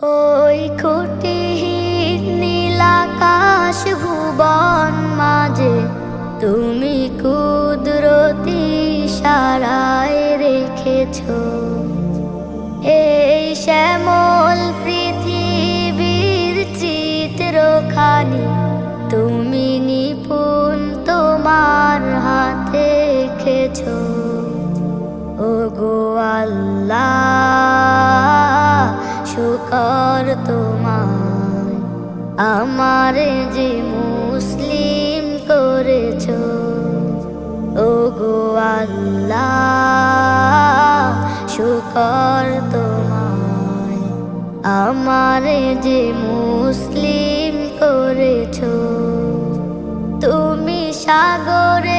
ওই খুঁটিহীন নীলাকাশ ভুবন মাঝে তুমি কুদরতি ইশারায় রেখেছো এই শ্যামল পৃথিবীর চিত্রখানি তুমি নিপুণ তোমার হাতে এঁকেছো। ওগো আল্লাহ শুকর তোমায় আমার যে মুসলিম করেছো। ওগো আল্লাহ শুকর তোমায় আমার যে মুসলিম করেছো। তুমি সাগরে